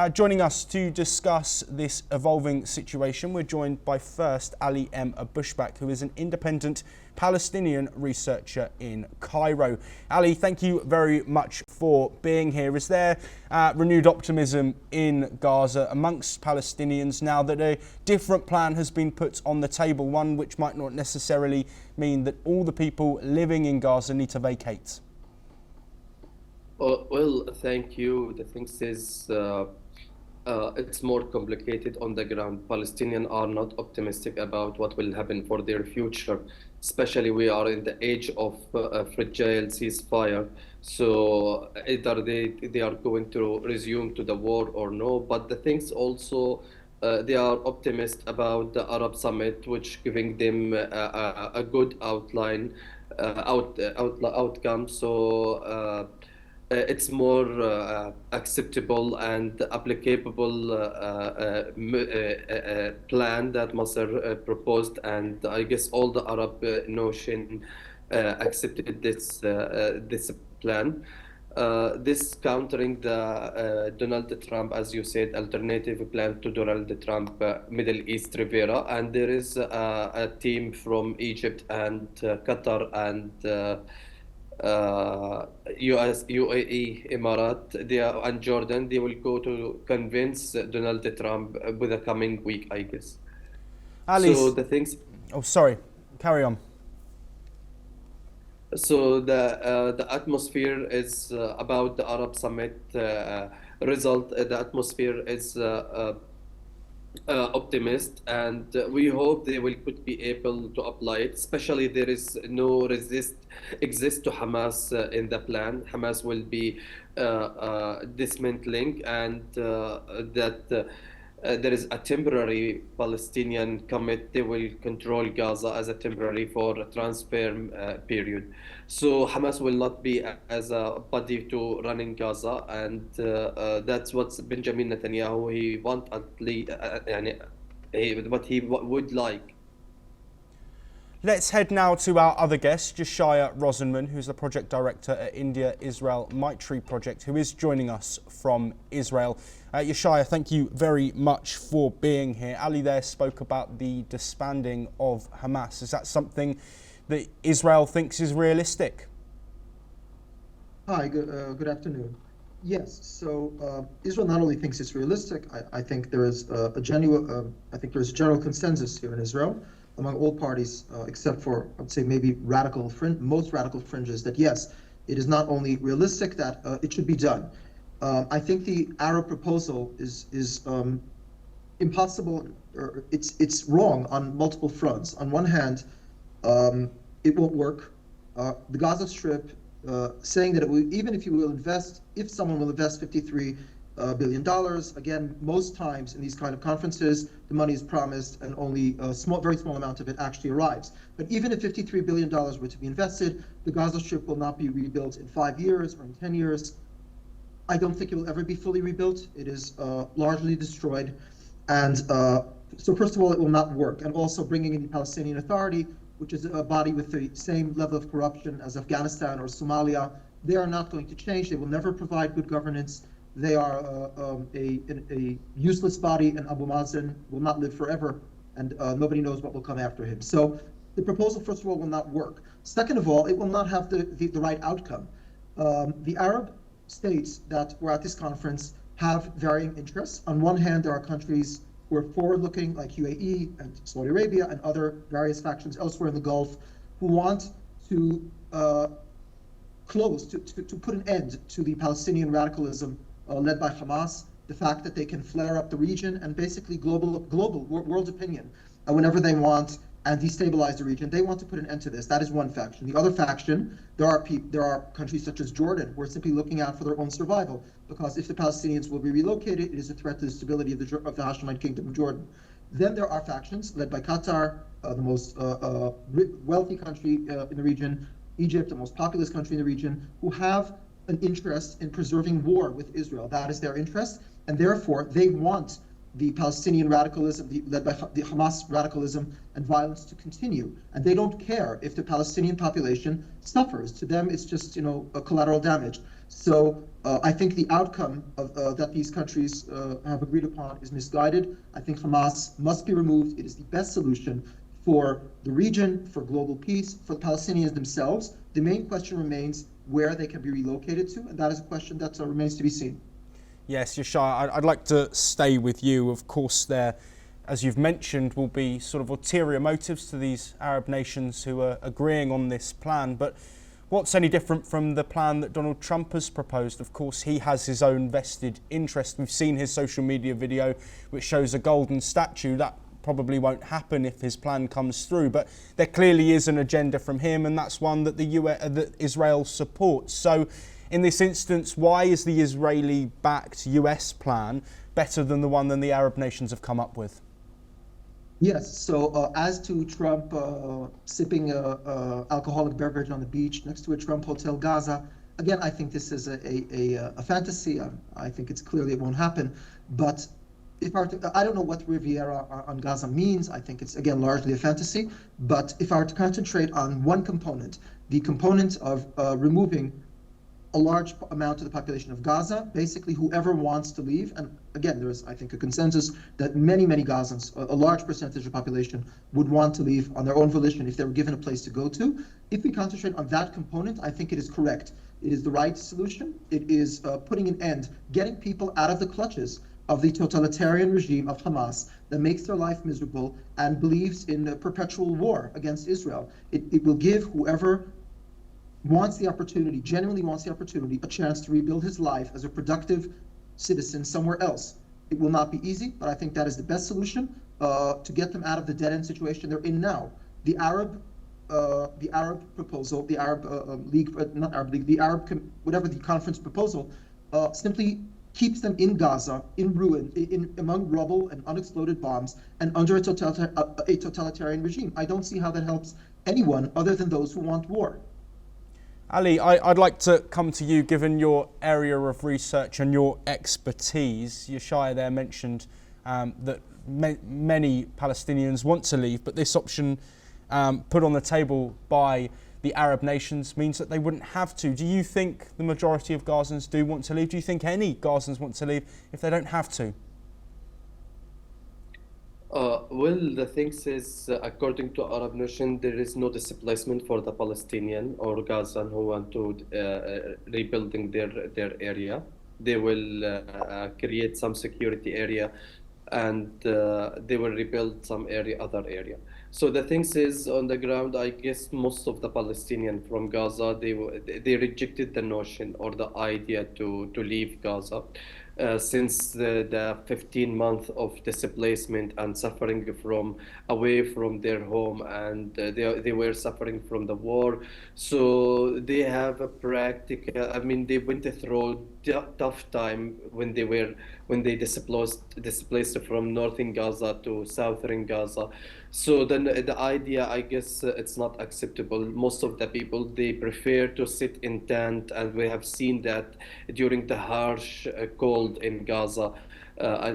Joining us to discuss this evolving situation, we're joined by first Ali M. Bushback, who is an independent Palestinian researcher in Cairo. Ali, thank you very much for being here. Is there renewed optimism in Gaza amongst Palestinians now that a different plan has been put on the table, one which might not necessarily mean that all the people living in Gaza need to vacate? Well, thank you. The thing is, it's more complicated on the ground. Palestinians are not optimistic about what will happen for their future, especially we are in the age of a fragile ceasefire. So either they are going to resume to the war or no. But the things also, they are optimistic about the Arab Summit, which giving them a good outline, outcome. So it's more acceptable and applicable plan that Masr proposed, and I guess all the Arab nation accepted this plan. This countering the Donald Trump, as you said, alternative plan to Donald Trump, Middle East Riviera, and there is a team from Egypt and Qatar and US, UAE, Emirat, and Jordan. They will go to convince Donald Trump with the coming week, I guess. Ali, so the things. Oh, sorry. Carry on. So the atmosphere is about the Arab Summit result. The atmosphere is optimist, and we hope they will could be able to apply it. Especially there is no exist to Hamas in the plan. Hamas will be dismantling, and that there is a temporary Palestinian committee will control Gaza as a temporary for a transfer period. So Hamas will not be as a body to running Gaza, and that's what Benjamin Netanyahu he want at least, what he would like. Let's head now to our other guest, Yeshaya Rosenman, who's the project director at India-Israel Maitri Project, who is joining us from Israel. Yeshaya, thank you very much for being here. Ali there spoke about the disbanding of Hamas. Is that something that Israel thinks is realistic? Hi, good afternoon. Yes, so Israel not only thinks it's realistic, I think there is a genuine, I think there's a general consensus here in Israel among all parties, except for, I'd say, maybe most radical fringes, that yes, it is not only realistic, that it should be done. I think the Arab proposal is impossible, or it's wrong on multiple fronts. On one hand, it won't work. The Gaza Strip, saying that it will, even if someone will invest $53 billion, again, most times in these kind of conferences, the money is promised and only a very small amount of it actually arrives. But even if $53 billion were to be invested, the Gaza Strip will not be rebuilt in 5 years or in 10 years. I don't think it will ever be fully rebuilt. It is largely destroyed. And so first of all, it will not work. And also bringing in the Palestinian Authority, which is a body with the same level of corruption as Afghanistan or Somalia, they are not going to change. They will never provide good governance. They are a useless body, and Abu Mazen will not live forever, and nobody knows what will come after him. So the proposal, first of all, will not work. Second of all, it will not have the right outcome. The Arab states that were at this conference have varying interests. On one hand, there are countries who are forward-looking, like UAE and Saudi Arabia and other various factions elsewhere in the Gulf, who want to to put an end to the Palestinian radicalism led by Hamas, the fact that they can flare up the region and basically global world opinion whenever they want and destabilize the region. They want to put an end to this. That is one faction. The other faction, there are countries such as Jordan who are simply looking out for their own survival, because if the Palestinians will be relocated, it is a threat to the stability of the Hashemite Kingdom of Jordan. Then there are factions led by Qatar, the most wealthy country in the region, Egypt, the most populous country in the region, who have an interest in preserving war with Israel. That is their interest, and therefore they want the Palestinian radicalism, led by the Hamas radicalism and violence, to continue. And they don't care if the Palestinian population suffers. To them, it's just a collateral damage. So I think the outcome of, that these countries have agreed upon is misguided. I think Hamas must be removed. It is the best solution for the region, for global peace, for the Palestinians themselves. The main question remains where they can be relocated to, and that is a question that remains to be seen. Yes, Yeshaya, I'd like to stay with you. Of course, there, as you've mentioned, will be sort of ulterior motives to these Arab nations who are agreeing on this plan. But what's any different from the plan that Donald Trump has proposed? Of course, he has his own vested interest. We've seen his social media video, which shows a golden statue. That probably won't happen if his plan comes through. But there clearly is an agenda from him, and that's one that that Israel supports. So in this instance, why is the Israeli-backed US plan better than the one that the Arab nations have come up with? Yes, so as to Trump sipping alcoholic beverage on the beach next to a Trump Hotel Gaza, again, I think this is a fantasy. I think it's clearly it won't happen. But I don't know what Riviera on Gaza means. I think it's, again, largely a fantasy. But if I were to concentrate on one component, the component of removing a large amount of the population of Gaza, basically whoever wants to leave, and again, there is, I think, a consensus that many Gazans, a large percentage of the population, would want to leave on their own volition if they were given a place to go to. If we concentrate on that component, I think it is correct. It is the right solution. It is putting an end, getting people out of the clutches of the totalitarian regime of Hamas that makes their life miserable and believes in a perpetual war against Israel. It will give whoever wants the opportunity, genuinely wants the opportunity, a chance to rebuild his life as a productive citizen somewhere else. It will not be easy, but I think that is the best solution to get them out of the dead-end situation they're in now. The Arab proposal, the Arab League, not Arab League, the Arab, whatever the conference proposal, simply keeps them in Gaza, in ruin, among rubble and unexploded bombs, and under a totalitarian regime. I don't see how that helps anyone other than those who want war. Ali, I'd like to come to you, given your area of research and your expertise. Yeshaya there mentioned that many Palestinians want to leave, but this option put on the table by the Arab nations means that they wouldn't have to. Do you think the majority of Gazans do want to leave? Do you think any Gazans want to leave if they don't have to? Well, the thing is, according to Arab nation, there is no displacement for the Palestinian or Gazan who want to rebuilding their area. They will create some security area, and they will rebuild some other area. So the thing is, on the ground, I guess most of the Palestinian from Gaza, they rejected the notion or the idea to leave Gaza. Since the 15 months of displacement and suffering away from their home, and they were suffering from the war. So they have a practical, I mean, they went through tough time when they displaced from northern Gaza to southern Gaza. So then the idea, I guess, it's not acceptable. Most of the people, they prefer to sit in tent, and we have seen that during the harsh cold in Gaza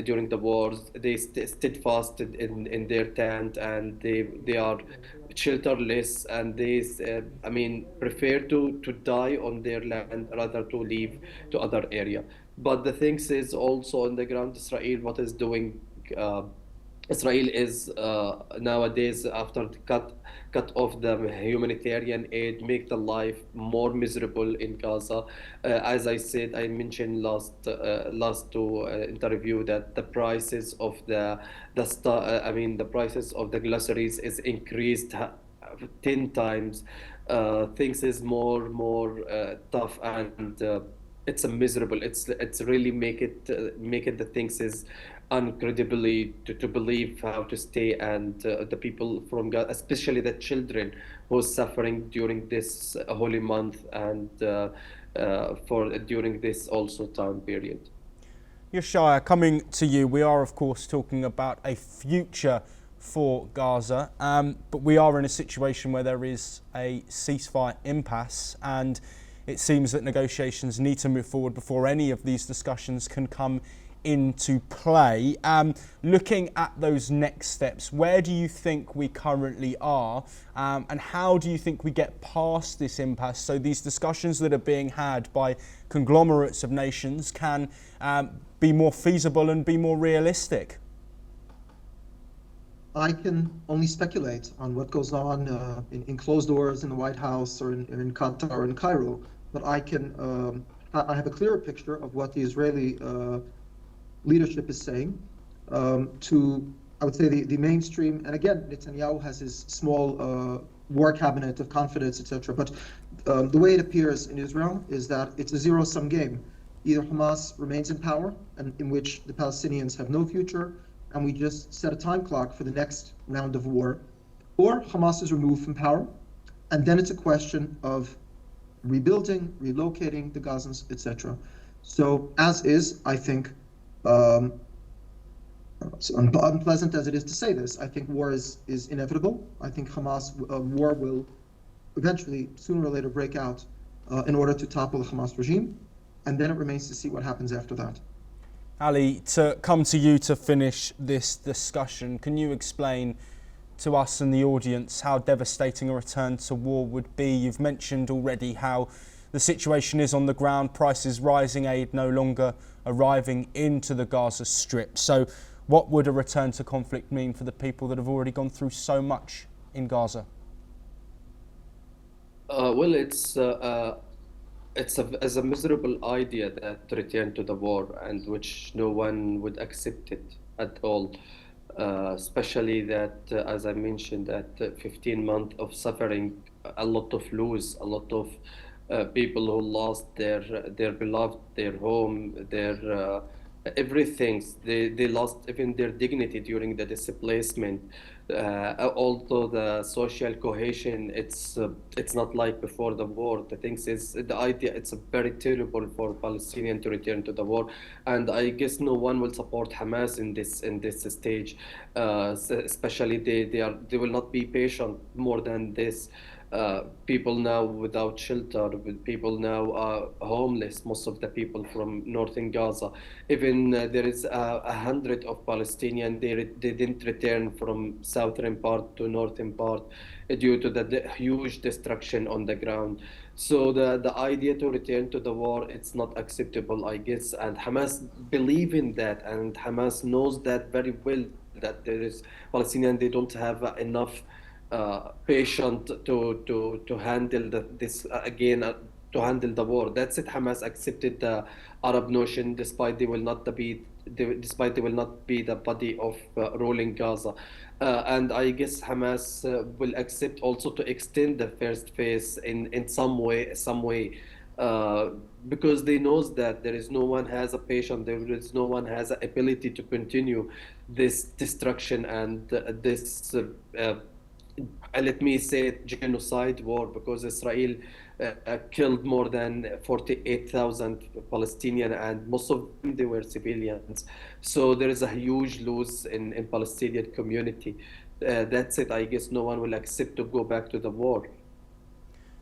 during the wars. They steadfast in their tent, and they are shelterless, and they prefer to die on their land rather to leave to other area. But the thing is also on the ground, Israel, what is doing, Israel is nowadays, after the cut off the humanitarian aid, make the life more miserable in Gaza. As I said, I mentioned last interview that the prices of the prices of the groceries is increased 10 times. Things is more tough, and it's a miserable. It's really make it the things is incredibly to believe how to stay, and the people from Gaza, especially the children who are suffering during this holy month, and during this also time period. Yeshaya, coming to you, we are of course talking about a future for Gaza, but we are in a situation where there is a ceasefire impasse, and it seems that negotiations need to move forward before any of these discussions can come into play. Looking at those next steps, where do you think we currently are, and how do you think we get past this impasse so these discussions that are being had by conglomerates of nations can be more feasible and be more realistic? I can only speculate on what goes on in closed doors in the White House or in Qatar or in Cairo, but I have a clearer picture of what the Israeli leadership is saying to, I would say, the mainstream. And again, Netanyahu has his small war cabinet of confidence, etc. But the way it appears in Israel is that it's a zero-sum game. Either Hamas remains in power, and in which the Palestinians have no future, and we just set a time clock for the next round of war, or Hamas is removed from power, and then it's a question of rebuilding, relocating the Gazans, etc. So, as is, I think, unpleasant as it is to say this, I think war is inevitable. I think Hamas war will eventually, sooner or later, break out in order to topple the Hamas regime, and then it remains to see what happens after that. Ali, to come to you to finish this discussion, can you explain to us and the audience how devastating a return to war would be? You've mentioned already how the situation is on the ground, prices rising, aid no longer arriving into the Gaza Strip. So what would a return to conflict mean for the people that have already gone through so much in Gaza? Well, it's a miserable idea that return to the war, and which no one would accept it at all. Especially that, as I mentioned, that 15 months of suffering, a lot of lose, a lot of people who lost their beloved, their home, their everything. They lost even their dignity during the displacement. Although the social cohesion, it's not like before the war. The thing is, the idea, it's very terrible for Palestinians to return to the war, and I guess no one will support Hamas in this stage. Especially they will not be patient more than this. People now without shelter, with people now homeless, most of the people from northern Gaza. Even there is 100 of Palestinians, they didn't return from southern part to northern part due to the huge destruction on the ground. So the idea to return to the war, it's not acceptable, I guess. And Hamas believe in that, and Hamas knows that very well, that there is Palestinians, they don't have enough patient to handle this again, to handle the war. That's it. Hamas accepted the Arab nation despite they will not be the body of ruling Gaza, and I guess Hamas will accept also to extend the first phase in some way. Because they knows that there is no one has a patient, there is no one has an ability to continue this destruction and this let me say it, genocide war, because Israel killed more than 48,000 Palestinians, and most of them, they were civilians. So there is a huge loss in Palestinian community. That's it. I guess no one will accept to go back to the war.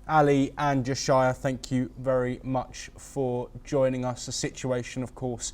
Ali and Yeshaya, thank you very much for joining us. The situation, of course,